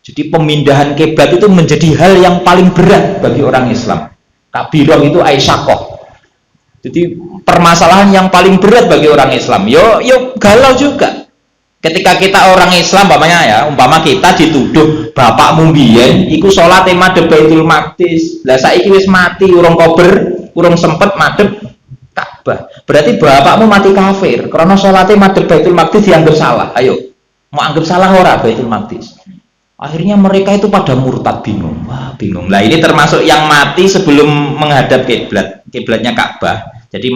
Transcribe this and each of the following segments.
Jadi pemindahan kiblat itu menjadi hal yang paling berat bagi orang Islam. Kabirah itu aisyaqah. Jadi permasalahan yang paling berat bagi orang Islam. Yo galau juga. Ketika kita orang Islam, umpama kita dituduh bapakmu mbiyen iku salate madhep Baitul Maqdis. Lah saiki wis mati, urung kober, urung sempet madhep Ka'bah. Berarti bapakmu mati kafir karena salate madhep Baitul Maqdis dianggap salah. Ayo, mau anggap salah ora Baitul Maqdis? Akhirnya mereka itu pada murtad, bingung. Wah, bingung. Lah ini termasuk yang mati sebelum menghadap kiblat. Kiblatnya Ka'bah. Jadi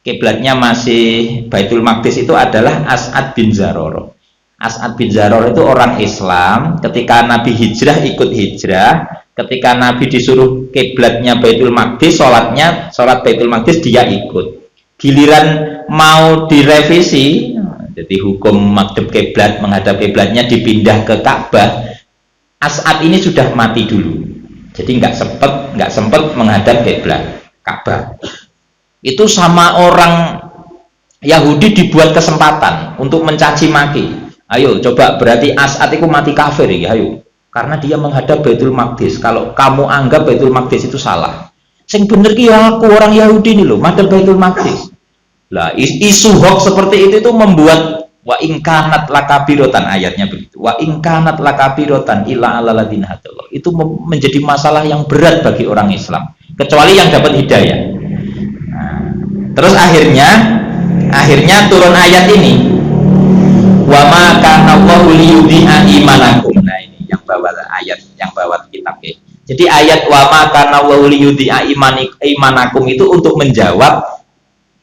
kiblatnya masih Baitul Maqdis itu adalah As'ad bin Zaror. As'ad bin Zaror itu orang Islam. Ketika Nabi hijrah ikut hijrah. Ketika Nabi disuruh kiblatnya Baitul Maqdis, sholat Baitul Maqdis dia ikut. Giliran mau direvisi, jadi hukum madhab kiblat, menghadap kiblatnya dipindah ke Ka'bah. As'ad ini sudah mati dulu. Jadi nggak sempet menghadap kiblat Ka'bah. Itu sama orang Yahudi dibuat kesempatan untuk mencaci maki. Ayo coba, berarti As'ad itu mati kafir ya, ayo. Karena dia menghadap Baitul Maqdis. Kalau kamu anggap Baitul Maqdis itu salah, sing bener ki aku orang Yahudi nih loh, madhab Baitul Maqdis. Lah isu hoax seperti itu membuat wa ingkanat lakabirotan, ayatnya begitu. Wa ingkanat lakabirotan illa alaladina hadallah. Itu menjadi masalah yang berat bagi orang Islam, kecuali yang dapat hidayah. Terus akhirnya turun ayat ini, wa ma kana Allahu liyudhi'a imanakum. Nah ini yang bawa ayat, yang bawa kitab ya. Jadi ayat wa ma kana Allahu liyudhi'a imanakum itu untuk menjawab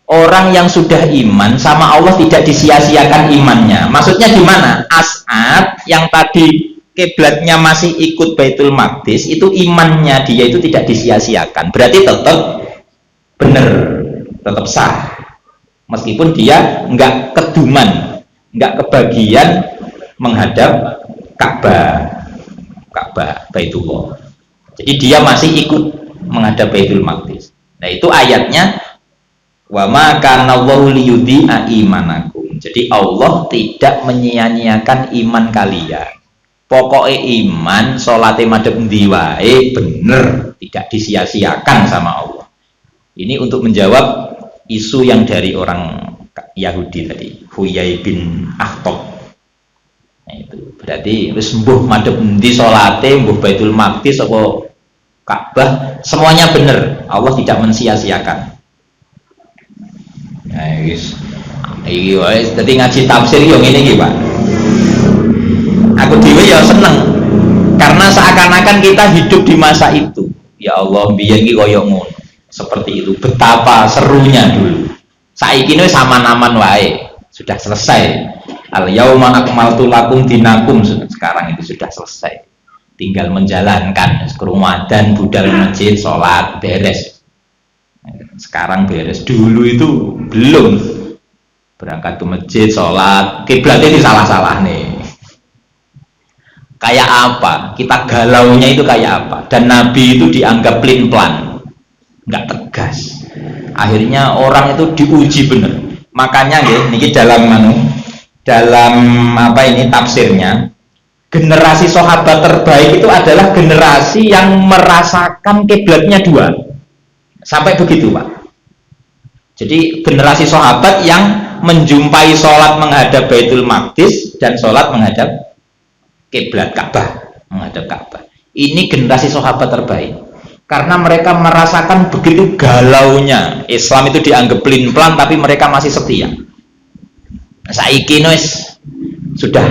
orang yang sudah iman sama Allah tidak disia-siakan imannya. Maksudnya gimana? As'ad yang tadi kiblatnya masih ikut Baitul Maqdis, itu imannya dia itu tidak disia-siakan. Berarti tetap benar, tetap sah, meskipun dia nggak keduman, nggak kebagian menghadap Ka'bah Baitullah. Jadi dia masih ikut menghadap Baitul Maqdis. Nah itu ayatnya wa ma kana Allahu liyudhi'a imanakum. Jadi Allah tidak menyia-nyiakan iman kalian. Pokoknya iman salate madhep endi wae bener, tidak disia-siakan sama Allah. Ini untuk menjawab isu yang dari orang Yahudi tadi, Huyai bin Akhtab. Nah, itu berarti wis mbuh madhep endi salate, mbuh Baitul Maqdis apa Ka'bah, semuanya bener. Allah tidak mensia-siakan. Nah, wis iki wae dadi ngaji tafsir yo ngene iki, Pak. Aku dhewe ya seneng karena seakan-akan kita hidup di masa itu. Ya Allah, biyen iki koyo ngono. Seperti itu, betapa serunya dulu. Saiki ini sama-naman wae, sudah selesai. Al yauma akmaltu lakum dinakum, sekarang itu sudah selesai. Tinggal menjalankan, kerumadan, budal masjid, sholat, beres. Sekarang beres. Dulu itu belum. Berangkat ke masjid, sholat, kiblatnya disalah-salah nih. Kayak apa? Kita galaunya itu kayak apa? Dan Nabi itu dianggap plin-plan, nggak tegas. Akhirnya orang itu diuji bener. Makanya ya, ini dalam apa ini tafsirnya, generasi sahabat terbaik itu adalah generasi yang merasakan kiblatnya dua. Sampai begitu, Pak. Jadi generasi sahabat yang menjumpai sholat menghadap Baitul Maqdis dan sholat menghadap kiblat Ka'bah, menghadap Ka'bah. Ini generasi sahabat terbaik. Karena mereka merasakan begitu galaunya Islam itu dianggap pelin-pelan, tapi mereka masih setia. Saiki wis sudah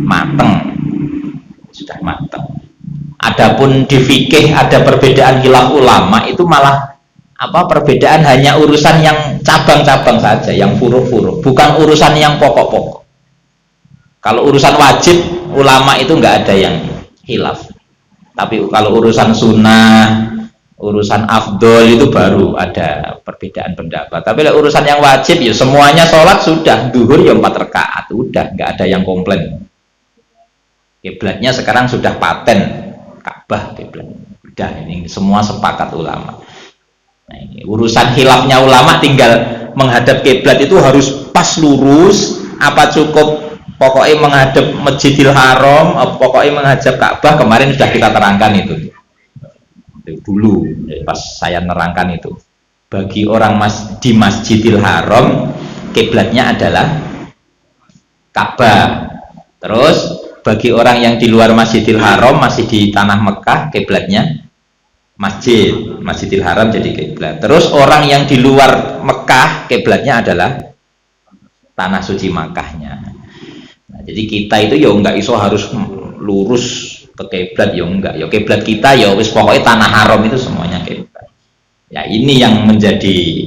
mateng, Adapun di fikih ada perbedaan khilaf ulama, itu malah perbedaan hanya urusan yang cabang-cabang saja, yang furu'-furu', bukan urusan yang pokok-pokok. Kalau urusan wajib ulama itu nggak ada yang khilaf. Tapi kalau urusan sunnah, urusan afdol itu baru ada perbedaan pendapat. Tapi urusan yang wajib ya semuanya sholat sudah, duhur ya 4 rakaat, udah nggak ada yang komplain. Kiblatnya sekarang sudah paten, Ka'bah kiblat. Udah, ini semua sepakat ulama. Nah, ini urusan khilafnya ulama tinggal menghadap kiblat itu harus pas lurus, apa cukup pokoknya menghadap Masjidil Haram, pokoknya menghadap Ka'bah. Kemarin sudah kita terangkan itu dulu pas saya nerangkan itu. Bagi orang di Masjidil Haram kiblatnya adalah Ka'bah. Terus bagi orang yang di luar Masjidil Haram masih di tanah Mekah kiblatnya Masjidil Haram jadi kiblat. Terus orang yang di luar Mekah kiblatnya adalah tanah suci Makkahnya. Nah, jadi kita itu ya enggak iso harus lurus ke kiblat, ya enggak. Ya kiblat kita ya wis pokoknya tanah haram itu semuanya kiblat. Ya ini yang menjadi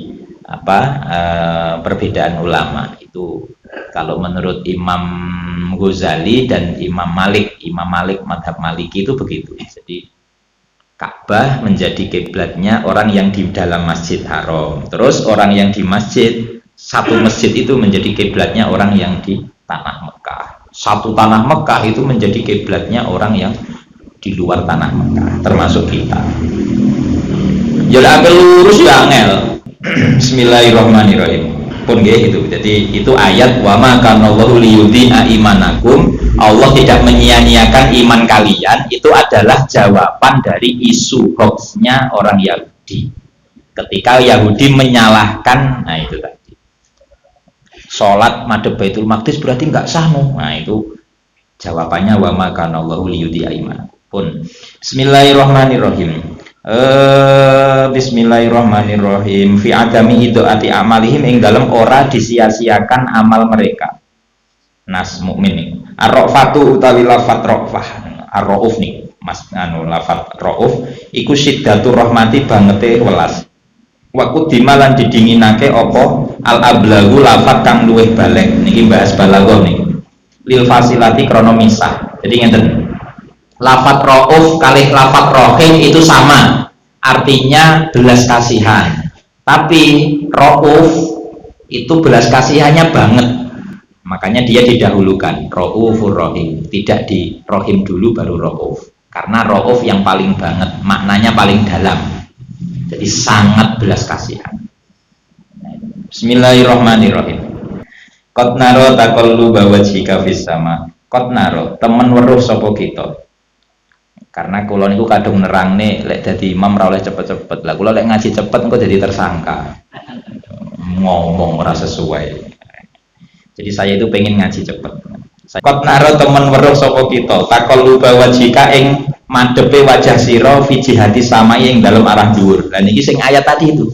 perbedaan ulama itu. Kalau menurut Imam Ghazali dan Imam Malik mazhab Maliki itu begitu. Jadi Ka'bah menjadi kiblatnya orang yang di dalam Masjid Haram. Terus orang yang di satu masjid itu menjadi kiblatnya orang yang di tanah Mekah. Satu tanah Mekah itu menjadi kiblatnya orang yang di luar tanah Mekah, termasuk kita. Ya angel lurus ya angel. Bismillahirrahmanirrahim. Pun gitu. Jadi itu ayat wa ma kana Allahu liyudhi'a imanakum. Allah tidak menyia-nyiakan iman kalian. Itu adalah jawaban dari isu hoaxnya orang Yahudi. Ketika Yahudi menyalahkan, nah itu tadi. Salat madhep Baitul Maqdis berarti enggak sah. Nah itu jawabannya wa ma kana Allahu liyudhi'a imanakum. Bismillahirrahmanirrahim. Bismillahirrahmanirrahim. Fi adami idoati amalihim ing dalam ora disia-siakan amal mereka. Nas mukmin. Ar-rafatu utawi lafat rafah. Ar-rauf nih, Mas lafat rauf iku syiddatur rahmati bangete welas. Wa kudimalan didinginake apa al-ablagu lafat kang luwih balek. Niki bahas balaghah nih. Lil fasilati krana misah. Jadi ngenten. Lafat rauf kalih lafat rahim itu sama, artinya belas kasihan. Tapi rauf itu belas kasihannya banget, makanya dia didahulukan raufur rahim, tidak di rahim dulu baru rauf, karena rauf yang paling banget, maknanya paling dalam, jadi sangat belas kasihan. Bismillahirrahmanirrahim. Qad naro taqalluba wajhika fis sama. Qad naro temen weruh sapa kita. Karena kula niku kadung nerangne lek dadi imam ora oleh cepet-cepet. Lah kula lek ngaji cepet engko jadi tersangka. Ngomong ora sesuai. Jadi saya itu pengen ngaji cepet. Qad naro temen weruh sapa kita, taqalluba wajhika ing madhepe wajah sira fi jihati sama ing dalem arah dhuwur. Lah niki sing ayat tadi itu.